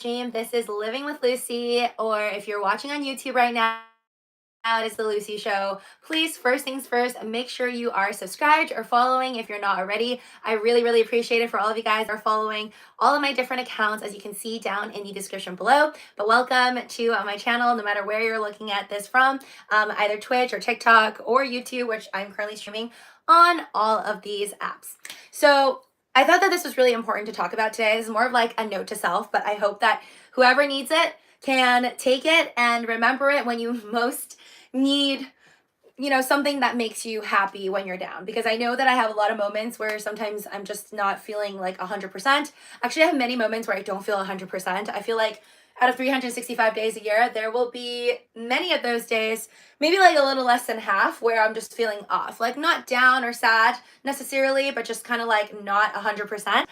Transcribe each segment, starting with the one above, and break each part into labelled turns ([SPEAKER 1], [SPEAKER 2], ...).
[SPEAKER 1] stream. This is Living with Lucy, or if you're watching on YouTube right now, it is the Lucy Show. Please, first things first, make sure you are subscribed or following if you're not already. I really appreciate it for all of you guys who are following all of my different accounts, as you can see down in the description below. But welcome to my channel, no matter where you're looking at this from, either Twitch or TikTok or YouTube, which I'm currently streaming on all of these apps. So I thought that this was really important to talk about today. This is more of like a note to self, but I hope that whoever needs it can take it and remember it when you most need, something that makes you happy when you're down. Because I know that I have a lot of moments where sometimes I'm just not feeling like 100%. Actually, I have many moments where I don't feel 100%. I feel like out of 365 days a year, there will be many of those days, maybe like a little less than half, where I'm just feeling off. Like not down or sad necessarily, but just kind of like not 100%.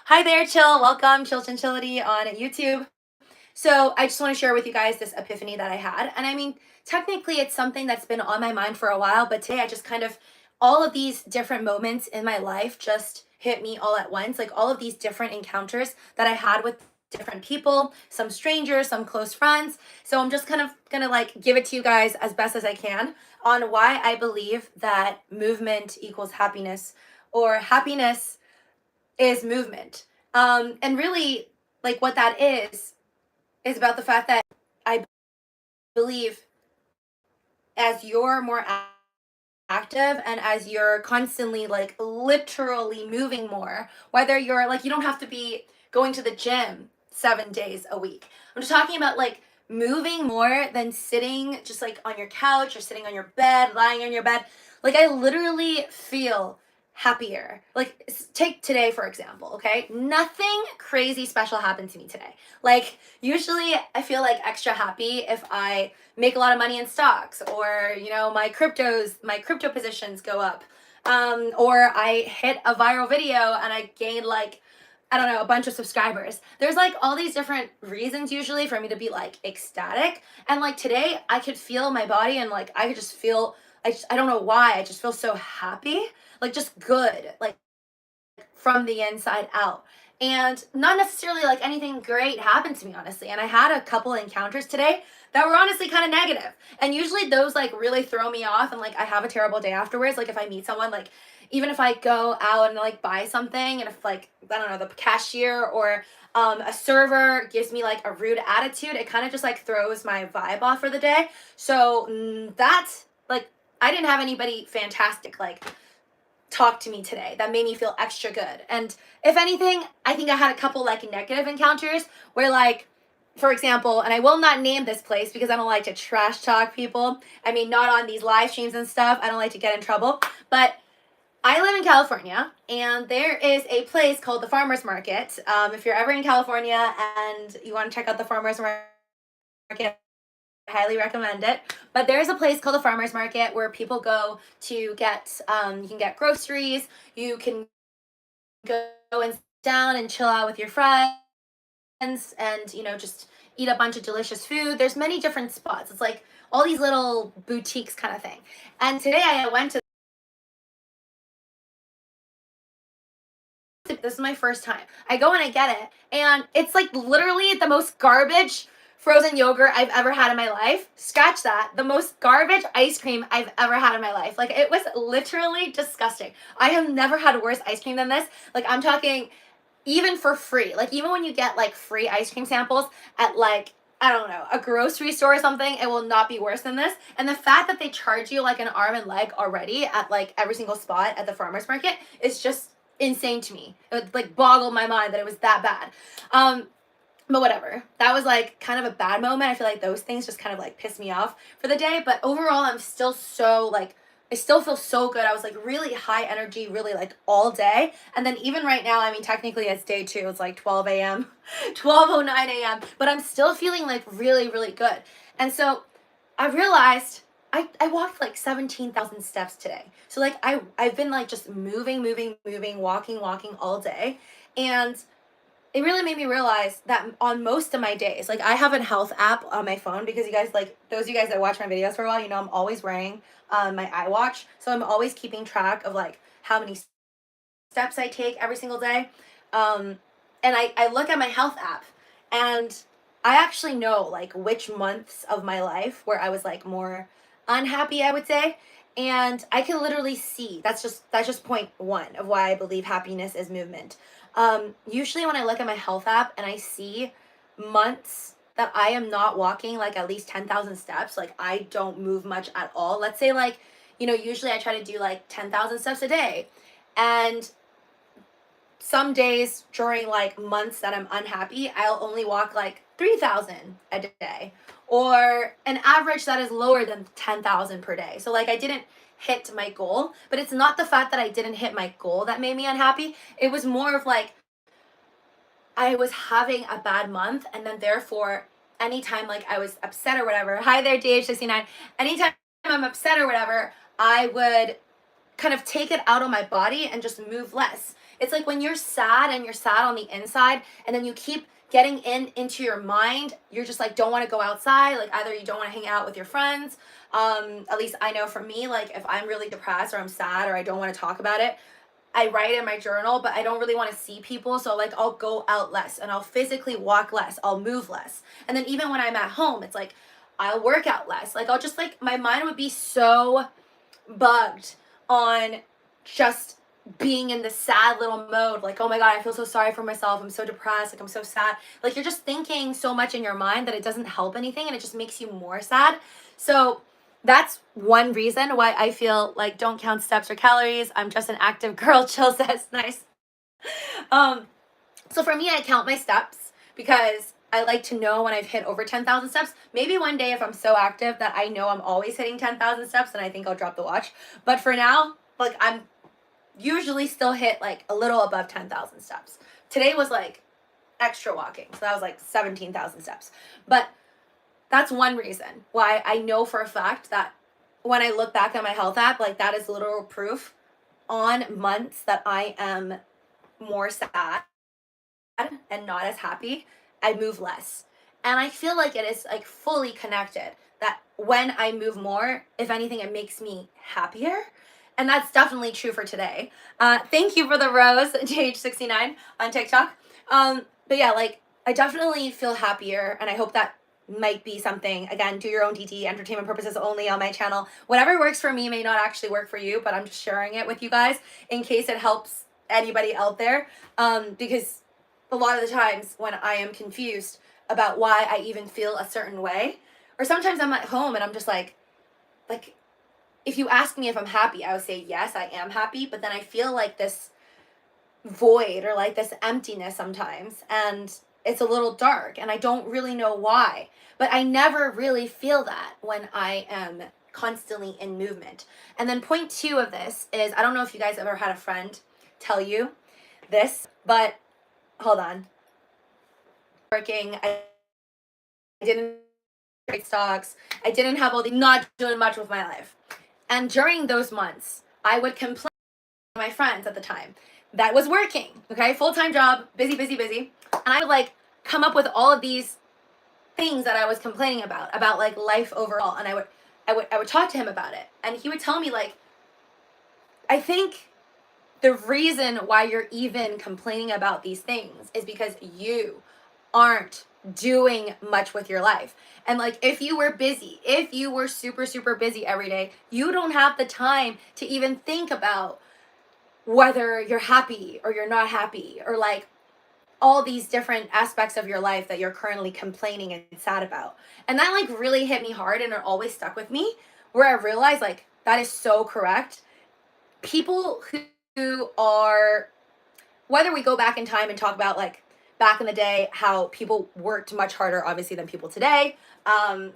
[SPEAKER 1] Hi there, Chill. Welcome, Chill Chinchillity on YouTube. So I just want to share with you guys this epiphany that I had. And I mean, technically it's something that's been on my mind for a while, but today I just kind of, all of these different moments in my life just hit me all at once. Like all of these different encounters that I had with different people, some strangers, some close friends. So I'm just kind of gonna like give it to you guys as best as I can on why I believe that movement equals happiness, or happiness is movement. And really, like what that is about the fact that I believe as you're more active and as you're constantly like literally moving more, whether you're like, you don't have to be going to the gym 7 days a week. I'm just talking about like moving more than sitting just like on your couch or sitting on your bed, lying on your bed. Like I literally feel happier. Like take today for example, okay? Nothing crazy special happened to me today. Like usually I feel like extra happy if I make a lot of money in stocks, or my crypto positions go up, or I hit a viral video and I gain like, I don't know, a bunch of subscribers. There's like all these different reasons usually for me to be like ecstatic. And like today I could feel my body and like I could just feel, I don't know why, I just feel so happy, like just good, like from the inside out. And not necessarily like anything great happened to me, honestly. And I had a couple encounters today that were honestly kind of negative. And usually those like really throw me off and like I have a terrible day afterwards. Like if I meet someone, like even if I go out and like buy something, and if like, I don't know, the cashier or a server gives me like a rude attitude, it kind of just like throws my vibe off for the day. So that's like, I didn't have anybody fantastic like talk to me today that made me feel extra good. And if anything, I think I had a couple like negative encounters where like, for example, and I will not name this place because I don't like to trash talk people. I mean, not on these live streams and stuff. I don't like to get in trouble. But I live in California, and there is a place called the Farmers Market. If you're ever in California and you want to check out the Farmers Market, I highly recommend it. But there's a place called the Farmers Market where people go to get, you can get groceries, you can go and sit down and chill out with your friends, and just eat a bunch of delicious food. There's many different spots. It's like all these little boutiques kind of thing. And today I went to, this is my first time. I go and I get it, and it's like literally the most garbage frozen yogurt I've ever had in my life. Scratch that. The most garbage ice cream I've ever had in my life. Like it was literally disgusting. I have never had worse ice cream than this. Like I'm talking even for free. Like even when you get like free ice cream samples at like, I don't know, a grocery store or something, it will not be worse than this. And the fact that they charge you like an arm and leg already at like every single spot at the farmer's market is just insane to me. It would like boggle my mind that it was that bad. But whatever. That was like kind of a bad moment. I feel like those things just kind of like pissed me off for the day. But overall, I'm still so like, I still feel so good. I was like really high energy, really like all day. And then even right now, I mean, technically it's day 2. It's like 12 a.m., 12:09 a.m. But I'm still feeling like really good. And so I realized I walked like 17,000 steps today. So like I've been like just moving, walking all day. And it really made me realize that on most of my days, like I have a health app on my phone because you guys, like those of you guys that watch my videos for a while, I'm always wearing my iWatch. So I'm always keeping track of like how many steps I take every single day. And I look at my health app, And I actually know like which months of my life where I was like more unhappy, I would say. And I can literally see that's just point one of why I believe happiness is movement. Usually when I look at my health app and I see months that I am not walking like at least 10,000 steps, like I don't move much at all. Let's say like, usually I try to do like 10,000 steps a day. And some days during like months that I'm unhappy, I'll only walk like 3,000 a day or an average that is lower than 10,000 per day. So like I didn't hit my goal, but it's not the fact that I didn't hit my goal that made me unhappy. It was more of like I was having a bad month, and then therefore anytime like I was upset or whatever, hi there DH69, anytime I'm upset or whatever, I would kind of take it out on my body and just move less. It's like when you're sad and you're sad on the inside and then you keep getting into your mind, you're just like don't want to go outside, like either you don't want to hang out with your friends. At least I know for me, like if I'm really depressed or I'm sad or I don't want to talk about it, I write in my journal, but I don't really want to see people. So like I'll go out less and I'll physically walk less. I'll move less. And then even when I'm at home, it's like I'll work out less. Like I'll just like my mind would be so bugged on just being in the sad little mode, like, oh my god, I feel so sorry for myself, I'm so depressed, like I'm so sad. Like you're just thinking so much in your mind that it doesn't help anything and it just makes you more sad. So that's one reason why I feel like don't count steps or calories, I'm just an active girl. Chill says nice. um so for me, I count my steps because I like to know when I've hit over 10,000 steps. Maybe one day if I'm so active that I know I'm always hitting 10,000 steps, then I think I'll drop the watch. But for now, like I'm usually still hit like a little above 10,000 steps. Today was like extra walking, so that was like 17,000 steps. But that's one reason why I know for a fact that when I look back at my health app, like that is literal proof on months that I am more sad and not as happy, I move less. And I feel like it is like fully connected that when I move more, if anything, it makes me happier. And that's definitely true for today. Thank you for the rose, JH69 on TikTok. But yeah, like I definitely feel happier, and I hope that might be something. Again, do your own DT, entertainment purposes only on my channel. Whatever works for me may not actually work for you, but I'm just sharing it with you guys in case it helps anybody out there. Because a lot of the times when I am confused about why I even feel a certain way, or sometimes I'm at home and I'm just like if you ask me if I'm happy, I would say yes, I am happy, but then I feel like this void or like this emptiness sometimes, and it's a little dark and I don't really know why. But I never really feel that when I am constantly in movement. And then point two of this is, I don't know if you guys ever had a friend tell you this, but hold on. Working, I didn't trade stocks, I didn't have all the, not doing much with my life. And during those months, I would complain to my friends at the time that was working, okay, full-time job, busy, busy, busy. And I would like come up with all of these things that I was complaining about like life overall. And I would talk to him about it. And he would tell me like, I think the reason why you're even complaining about these things is because you aren't doing much with your life. And like if you were busy, if you were super super busy every day, you don't have the time to even think about whether you're happy or you're not happy, or like all these different aspects of your life that you're currently complaining and sad about. And that like really hit me hard, and it always stuck with me, where I realized like that is so correct. People who are, whether we go back in time and talk about like back in the day how people worked much harder obviously than people today,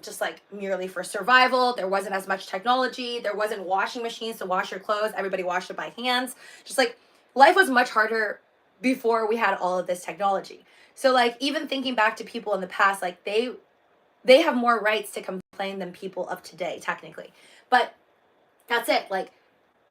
[SPEAKER 1] just like merely for survival, there wasn't as much technology, there wasn't washing machines to wash your clothes, everybody washed it by hands, just like life was much harder before we had all of this technology. So like even thinking back to people in the past, like they have more rights to complain than people of today technically. But that's it. Like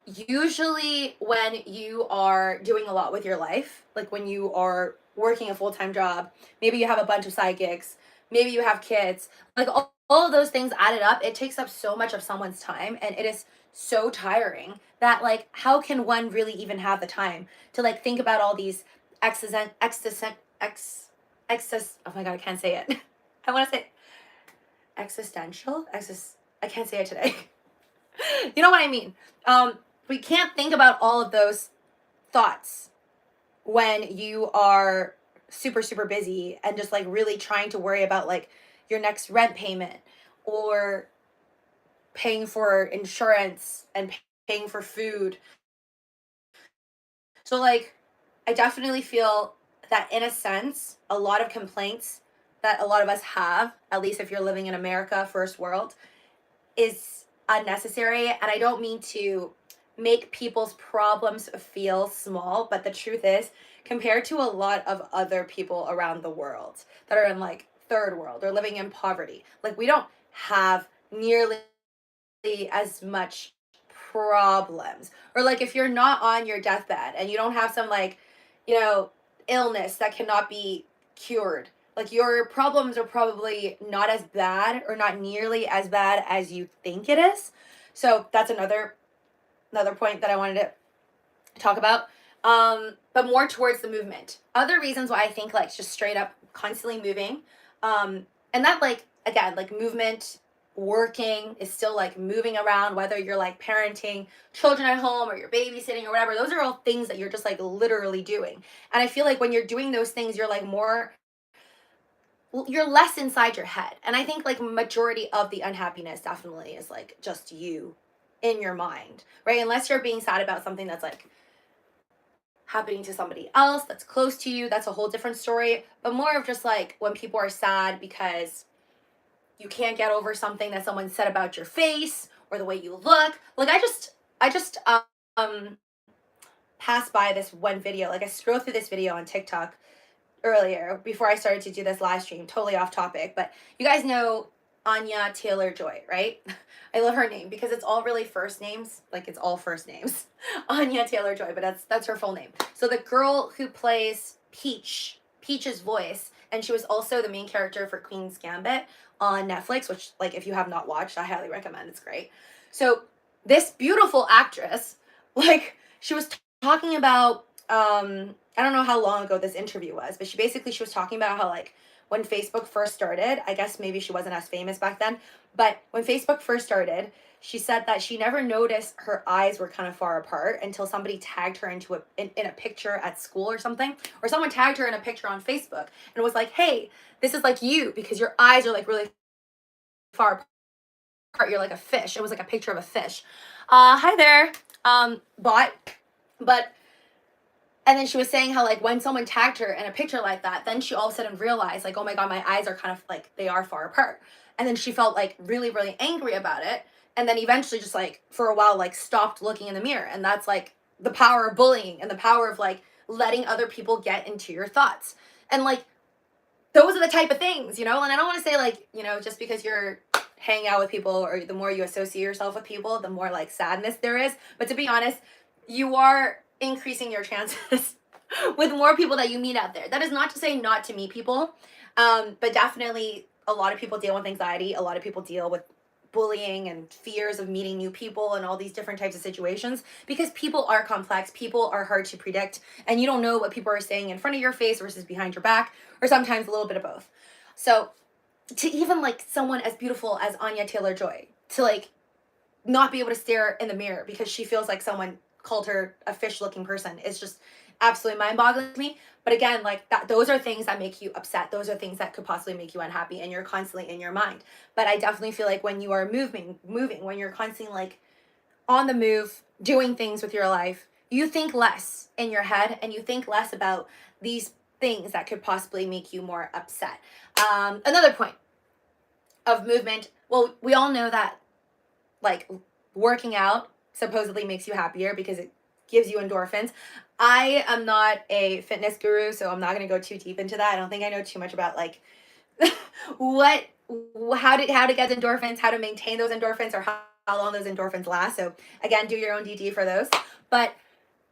[SPEAKER 1] usually when you are doing a lot with your life, like when you are working a full-time job, maybe you have a bunch of side gigs, maybe you have kids, like all of those things added up, it takes up so much of someone's time, and it is so tiring that like how can one really even have the time to like think about all these existent oh my God, I can't say it. I want to say existential, I can't say it today. You know what I mean? We can't think about all of those thoughts when you are super, super busy and just like really trying to worry about like your next rent payment or paying for insurance and paying for food. So, like, I definitely feel that in a sense, a lot of complaints that a lot of us have, at least if you're living in America, first world, is unnecessary. And I don't mean to make people's problems feel small, but the truth is, compared to a lot of other people around the world that are in like third world or living in poverty, like we don't have nearly as much problems. Or like if you're not on your deathbed and you don't have some like, you know, illness that cannot be cured, like your problems are probably not as bad or not nearly as bad as you think it is. So that's another point that I wanted to talk about. But more towards the movement. Other reasons why I think like just straight up constantly moving. And that like again, like movement, working is still like moving around, whether you're like parenting children at home or you're babysitting or whatever. Those are all things that you're just like literally doing. And I feel like when you're doing those things, you're like more, you're less inside your head. And I think like majority of the unhappiness definitely is like just you in your mind, right? Unless you're being sad about something that's like happening to somebody else that's close to you, that's a whole different story. But more of just like when people are sad because you can't get over something that someone said about your face or the way you look. Like I just passed by this one video. Like I scrolled through this video on TikTok earlier before I started to do this live stream, totally off topic, but you guys know Anya Taylor-Joy, right? I love her name because it's all really first names, like it's all first names. Anya Taylor-Joy, but that's her full name. So the girl who plays Peach's voice, and she was also the main character for Queen's Gambit on Netflix, which like if you have not watched, I highly recommend. It's great. So this beautiful actress, like she was talking about I don't know how long ago this interview was, but she was talking about how like when Facebook first started, I guess maybe she wasn't as famous back then, but when Facebook first started, she said that she never noticed her eyes were kind of far apart until somebody tagged her in a picture at school or something, or someone tagged her in a picture on Facebook and was like, "Hey, this is like you because your eyes are like really far apart. You're like a fish." It was like a picture of a fish. Hi there, bot, but and then she was saying how like when someone tagged her in a picture like that, then she all of a sudden realized like, oh my God, my eyes are kind of like they are far apart. And then she felt like really, really angry about it. And then eventually just like for a while, like stopped looking in the mirror. And that's like the power of bullying and the power of like letting other people get into your thoughts. And like those are the type of things, you know? And I don't want to say like, you know, just because you're hanging out with people or the more you associate yourself with people, the more like sadness there is. But to be honest, you are increasing your chances with more people that you meet out there. That is not to say not to meet people, but definitely a lot of people deal with anxiety. A lot of people deal with bullying and fears of meeting new people and all these different types of situations because people are complex. People are hard to predict, and you don't know what people are saying in front of your face versus behind your back, or sometimes a little bit of both. So to even like someone as beautiful as Anya Taylor-Joy to like not be able to stare in the mirror because she feels like someone called her a fish looking person is just absolutely mind boggling to me. But again, like that, those are things that make you upset. Those are things that could possibly make you unhappy and you're constantly in your mind. But I definitely feel like when you are moving, when you're constantly like on the move, doing things with your life, you think less in your head and you think less about these things that could possibly make you more upset. Another point of movement, well, we all know that like working out supposedly makes you happier because it gives you endorphins. I am not a fitness guru, so I'm not going to go too deep into that. I don't think I know too much about like what how to get endorphins, how to maintain those endorphins, or how long those endorphins last. So again, do your own DD for those. But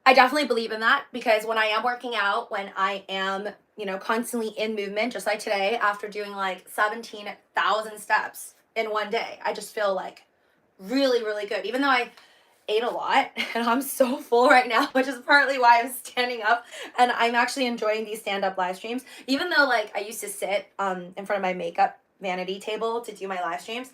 [SPEAKER 1] I definitely believe in that because when I am working out, when I am, you know, constantly in movement, just like today, after doing like 17,000 steps in one day, I just feel like really, really good. Even though ate a lot and I'm so full right now, which is partly why I'm standing up and I'm actually enjoying these stand-up live streams. Even though like I used to sit in front of my makeup vanity table to do my live streams,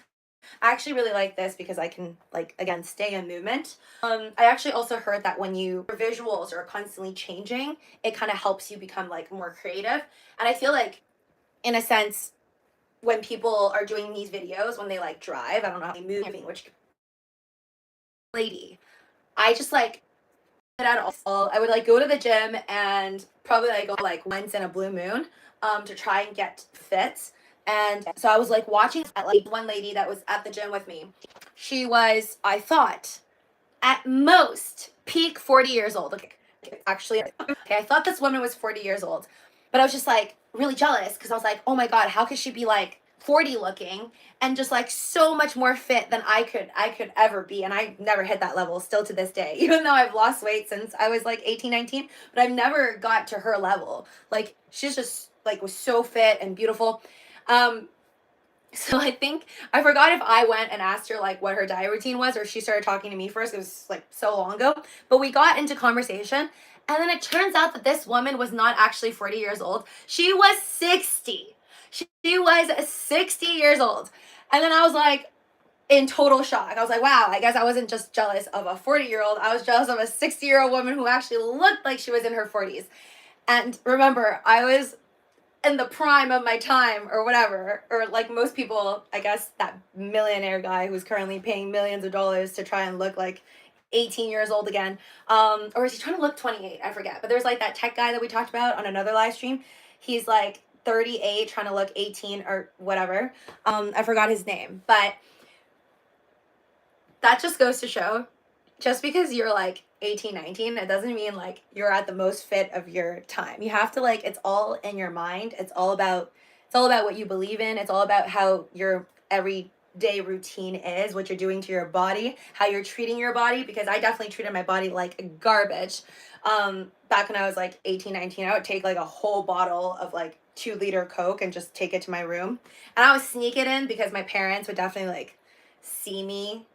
[SPEAKER 1] I actually really like this because I can like again stay in movement. I actually also heard that when your visuals are constantly changing, it kind of helps you become like more creative. And I feel like in a sense when people are doing these videos when they like drive, I don't know how they moving, which lady. I just like at all. I would like go to the gym and probably like go like once in a blue moon to try and get fit. And so I was like watching at like one lady that was at the gym with me. She was, I thought, at most peak 40 years old. Okay, actually, okay, I thought this woman was 40 years old, but I was just like really jealous because I was like, oh my God, how could she be like 40 looking and just like so much more fit than I could ever be. And I never hit that level still to this day, even though I've lost weight since I was like 18, 19, but I've never got to her level. Like she's just like was so fit and beautiful. Um, so I think I forgot if I went and asked her like what her diet routine was or she started talking to me first. It was like so long ago. But we got into conversation and then it turns out that this woman was not actually 40 years old. She was 60. She was 60 years old. And then I was like in total shock. I was like, wow, I guess I wasn't just jealous of a 40-year-old. I was jealous of a 60-year-old woman who actually looked like she was in her 40s. And remember, I was in the prime of my time or whatever, or like most people, I guess that millionaire guy who's currently paying millions of dollars to try and look like 18 years old again, or is he trying to look 28? I forget, but there's like that tech guy that we talked about on another live stream. He's like 38 trying to look 18 or whatever. I forgot his name, but that just goes to show just because you're like 18, 19, it doesn't mean like you're at the most fit of your time. You have to like it's all in your mind. It's all about what you believe in. It's all about how your everyday routine is, what you're doing to your body, how you're treating your body because I definitely treated my body like garbage. Back when I was like 18, 19, I would take like a whole bottle of like 2-liter Coke and just take it to my room. And I would sneak it in because my parents would definitely like see me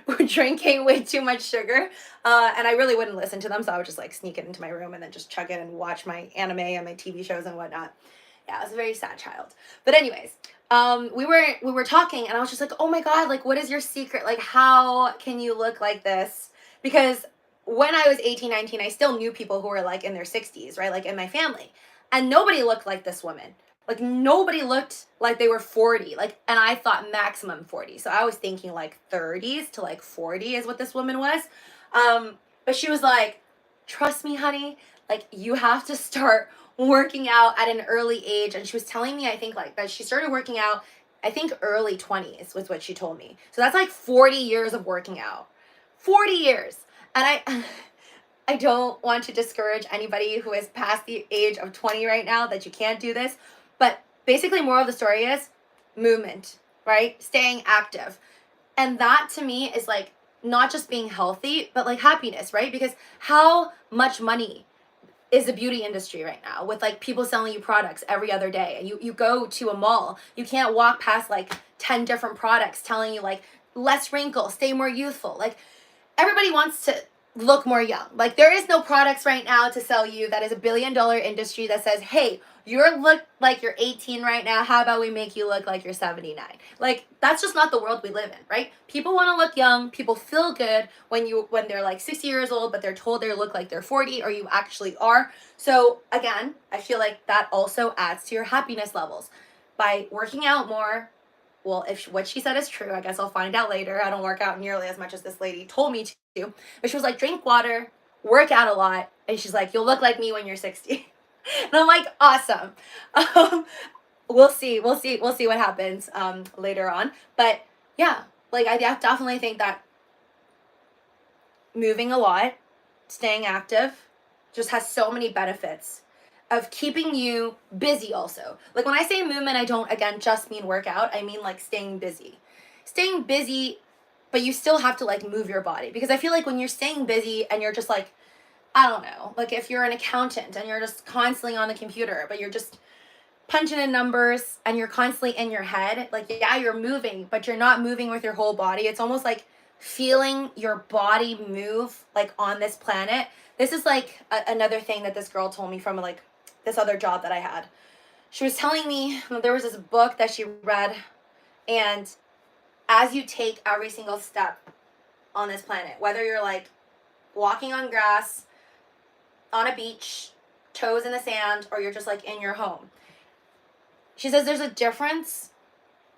[SPEAKER 1] were drinking way too much sugar, and I really wouldn't listen to them, so I would just like sneak it into my room and then just chug it and watch my anime and my TV shows and whatnot. Yeah, I was a very sad child. But anyways, we were talking, and I was just like, oh my God, like what is your secret? Like how can you look like this? Because when I was 18, 19, I still knew people who were like in their 60s, right? Like in my family, and nobody looked like this woman. Like nobody looked like they were 40. Like and I thought maximum 40. So I was thinking like 30s to like 40 is what this woman was. But she was like, "Trust me, honey, like you have to start working out at an early age." And she was telling me I think like that she started working out I think early 20s was what she told me. So that's like 40 years of working out. 40 years. And I don't want to discourage anybody who is past the age of 20 right now that you can't do this. But basically, moral of the story is movement, right? Staying active. And that to me is like not just being healthy, but like happiness, right? Because how much money is the beauty industry right now with like people selling you products every other day? And you go to a mall, you can't walk past like 10 different products telling you like less wrinkle, stay more youthful. Like everybody wants to look more young. Like there is no products right now to sell you that is $1 billion industry that says, hey, you look like you're 18 right now. How about we make you look like you're 79? Like that's just not the world we live in, right? People want to look young. People feel good when they're like 60 years old, but they're told they look like they're 40 or you actually are. So again, I feel like that also adds to your happiness levels by working out more. Well, if what she said is true, I guess I'll find out later. I don't work out nearly as much as this lady told me to. But she was like, drink water, work out a lot. And she's like, you'll look like me when you're 60. And I'm like, awesome. We'll see. We'll see what happens later on. But yeah, like I definitely think that moving a lot, staying active, just has so many benefits of keeping you busy also. Like when I say movement, I don't again just mean workout. I mean like staying busy. Staying busy, but you still have to like move your body because I feel like when you're staying busy and you're just like I don't know, like if you're an accountant and you're just constantly on the computer, but you're just punching in numbers and you're constantly in your head, like yeah, you're moving, but you're not moving with your whole body. It's almost like feeling your body move like on this planet. This is like another thing that this girl told me from like this other job that I had. She was telling me there was this book that she read, and as you take every single step on this planet, whether you're like walking on grass, on a beach, toes in the sand, or you're just like in your home, she says there's a difference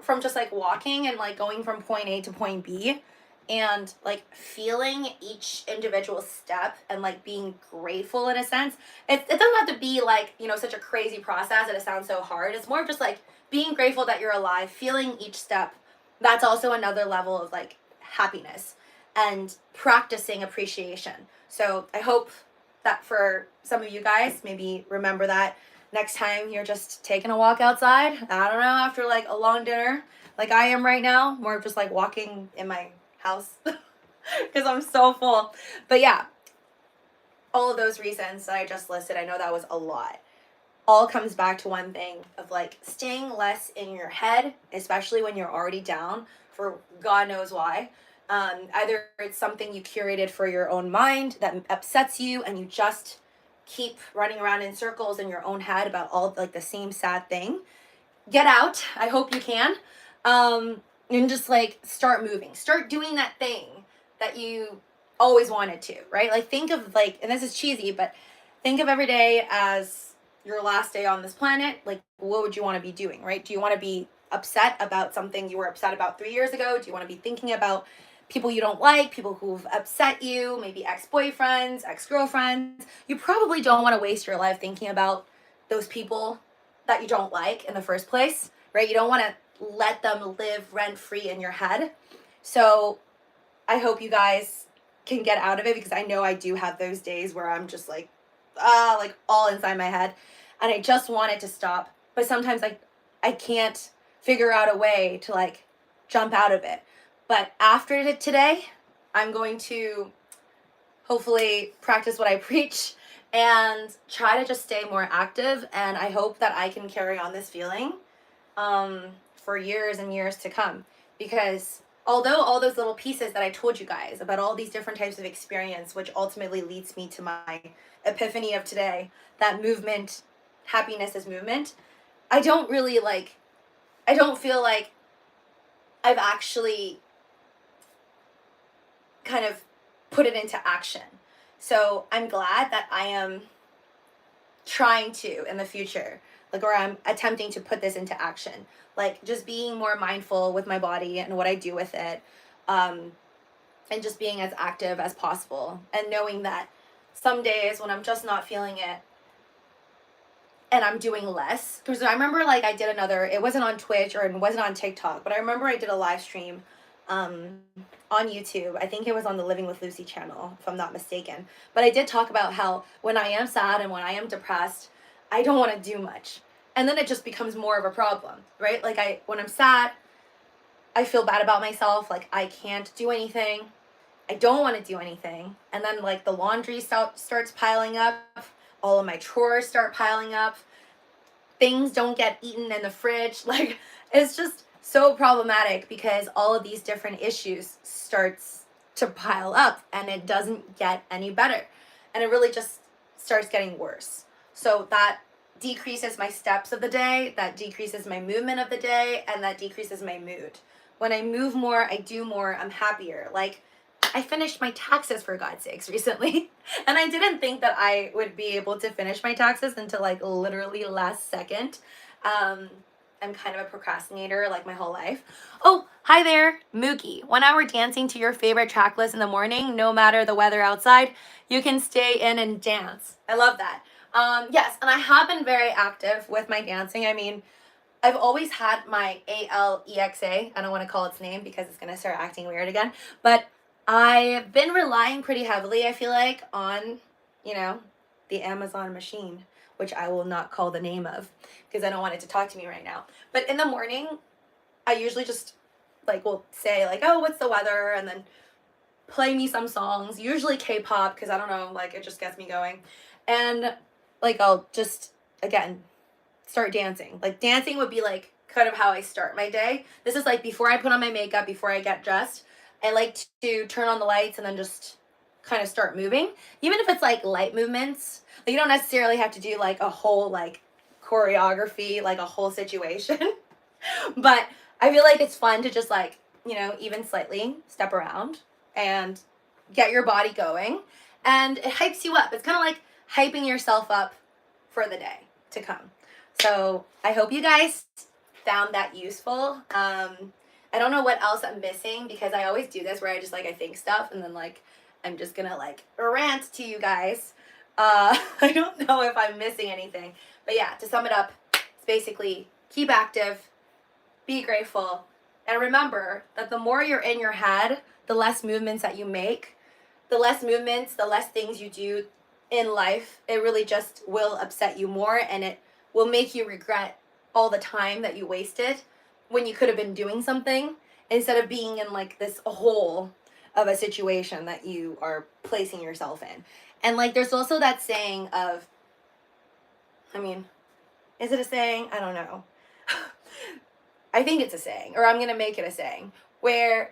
[SPEAKER 1] from just like walking and like going from point A to point B and like feeling each individual step and like being grateful in a sense. It doesn't have to be like, you know, such a crazy process that it sounds so hard. It's more of just like being grateful that you're alive, feeling each step. That's also another level of like happiness and practicing appreciation. So I hope that for some of you guys, maybe remember that next time you're just taking a walk outside. I don't know, after like a long dinner, like I am right now, more of just like walking in my house because I'm so full. But yeah, all of those reasons that I just listed, I know that was a lot, all comes back to one thing of like staying less in your head, especially when you're already down for God knows why. Either it's something you curated for your own mind that upsets you and you just keep running around in circles in your own head about all like the same sad thing. Get out. I hope you can. And just like start moving. Start doing that thing that you always wanted to, right? Like think of like, and this is cheesy, but think of every day as your last day on this planet. Like what would you want to be doing, right? Do you want to be upset about something you were upset about 3 years ago? Do you want to be thinking about people you don't like, people who've upset you, maybe ex-boyfriends, ex-girlfriends? You probably don't want to waste your life thinking about those people that you don't like in the first place, right? You don't want to let them live rent-free in your head. So I hope you guys can get out of it, because I know I do have those days where I'm just like all inside my head and I just want it to stop. But sometimes I can't figure out a way to like jump out of it. But after today, I'm going to hopefully practice what I preach and try to just stay more active. And I hope that I can carry on this feeling for years and years to come. Because although all those little pieces that I told you guys about all these different types of experience, which ultimately leads me to my epiphany of today, that movement, happiness is movement, I don't feel like I've actually kind of put it into action. So I'm glad that I am trying to in the future, like, or I'm attempting to put this into action, like just being more mindful with my body and what I do with it, and just being as active as possible, and knowing that some days when I'm just not feeling it and I'm doing less, because I remember like I did another, it wasn't on Twitch or it wasn't on TikTok, but I remember I did a live stream on YouTube. I think it was on the Living with Luci channel, if I'm not mistaken. But I did talk about how when I am sad and when I am depressed, I don't want to do much. And then it just becomes more of a problem, right? Like when I'm sad, I feel bad about myself. Like I can't do anything. I don't want to do anything. And then like the laundry starts piling up. All of my chores start piling up. Things don't get eaten in the fridge. Like it's just so problematic because all of these different issues starts to pile up and it doesn't get any better. And it really just starts getting worse. So that decreases my steps of the day, that decreases my movement of the day, and that decreases my mood. When I move more, I do more, I'm happier. Like I finished my taxes, for God's sakes, recently. And I didn't think that I would be able to finish my taxes until like literally last second. I'm kind of a procrastinator like my whole life. Oh, hi there, Mookie. 1 hour dancing to your favorite track list in the morning, no matter the weather outside. You can stay in and dance. I love that. Yes, and I have been very active with my dancing. I mean, I've always had my ALEXA. I don't want to call its name because it's going to start acting weird again. But I've been relying pretty heavily, I feel like, on, you know, the Amazon machine, which I will not call the name of because I don't want it to talk to me right now. But in the morning, I usually just like will say like, oh, what's the weather? And then play me some songs, usually K-pop, because I don't know, like it just gets me going. And like I'll just, again, start dancing. Like dancing would be like kind of how I start my day. This is like before I put on my makeup, before I get dressed. I like to turn on the lights and then just kind of start moving, even if it's like light movements. Like, you don't necessarily have to do like a whole like choreography, like a whole situation. But I feel like it's fun to just like, you know, even slightly step around and get your body going, and it hypes you up. It's kind of like hyping yourself up for the day to come. So I hope you guys found that useful. I don't know what else I'm missing, because I always do this where I just like I think stuff and then like I'm just gonna like rant to you guys. I don't know if I'm missing anything, but yeah, to sum it up, it's basically keep active, be grateful, and remember that the more you're in your head, the less movements that you make, the less movements, the less things you do in life. It really just will upset you more, and it will make you regret all the time that you wasted when you could have been doing something, instead of being in like this hole of a situation that you are placing yourself in. And like there's also that saying of, I mean, is it a saying? I don't know. I think it's a saying, or I'm going to make it a saying, where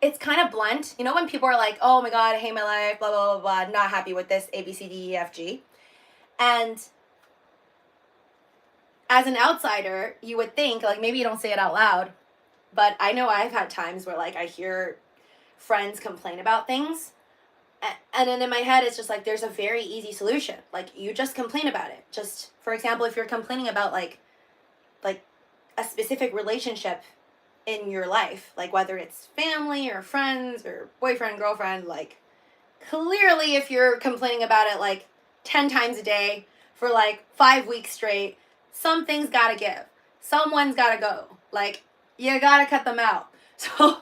[SPEAKER 1] it's kind of blunt. You know, when people are like, oh my God, I hate my life, blah, blah, blah, blah, not happy with this, A, B, C, D, E, F, G. And as an outsider, you would think, like, maybe you don't say it out loud, but I know I've had times where, like, I hear friends complain about things, and then in my head, it's just like, there's a very easy solution. Like, you just complain about it. Just, for example, if you're complaining about, like a specific relationship in your life, like whether it's family or friends or boyfriend, girlfriend, like clearly if you're complaining about it like 10 times a day for like 5 weeks straight, something's gotta give. Someone's gotta go. Like, you gotta cut them out. So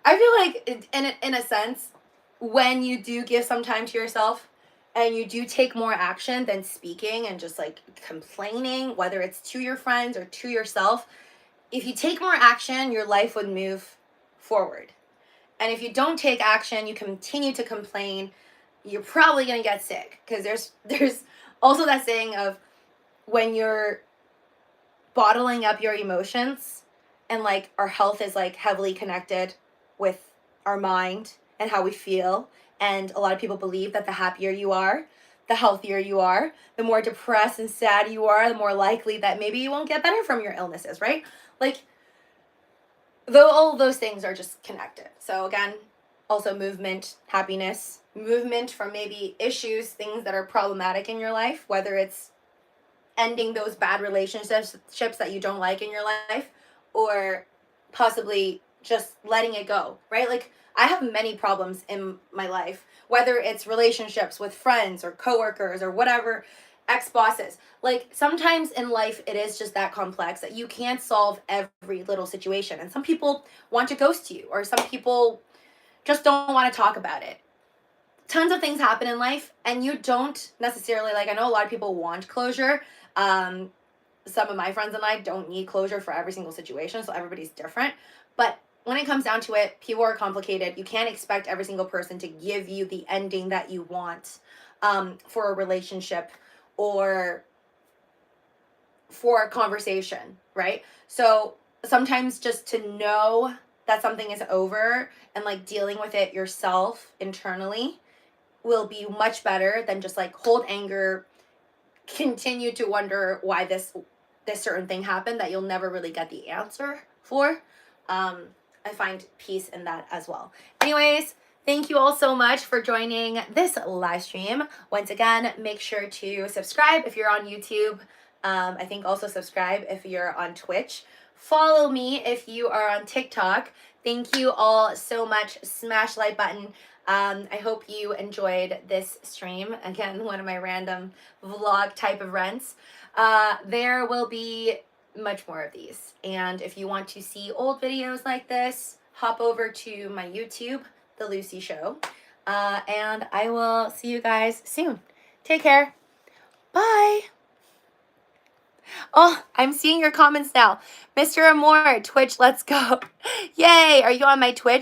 [SPEAKER 1] I feel like in a sense, when you do give some time to yourself and you do take more action than speaking and just like complaining, whether it's to your friends or to yourself, if you take more action, your life would move forward. And if you don't take action, you continue to complain, you're probably going to get sick. Because there's also that saying of, when you're bottling up your emotions, and like our health is like heavily connected with our mind and how we feel. And a lot of people believe that the happier you are, the healthier you are, the more depressed and sad you are, the more likely that maybe you won't get better from your illnesses, right? Like, though all those things are just connected. So again, also movement, happiness, movement from maybe issues, things that are problematic in your life, whether it's ending those bad relationships that you don't like in your life, or possibly just letting it go, right? Like, I have many problems in my life, whether it's relationships with friends or coworkers or whatever, ex-bosses. Like, sometimes in life it is just that complex that you can't solve every little situation. And some people want to ghost you, or some people just don't want to talk about it. Tons of things happen in life, and you don't necessarily, like, I know a lot of people want closure. Some of my friends and I don't need closure for every single situation, so everybody's different. But when it comes down to it, people are complicated. You can't expect every single person to give you the ending that you want for a relationship or for a conversation, right? So sometimes just to know that something is over and like dealing with it yourself internally will be much better than just like hold anger, continue to wonder why this certain thing happened that you'll never really get the answer for. I find peace in that as well. Anyways, thank you all so much for joining this live stream. Once again, make sure to subscribe if you're on YouTube. I think also subscribe if you're on Twitch. Follow me if you are on TikTok. Thank you all so much. Smash the like button. I hope you enjoyed this stream. Again, one of my random vlog type of rants. There will be much more of these. And if you want to see old videos like this, hop over to my YouTube, The Luci Show. And I will see you guys soon. Take care. Bye. Oh, I'm seeing your comments now. Mr. Amor, Twitch, let's go. Yay. Are you on my Twitch?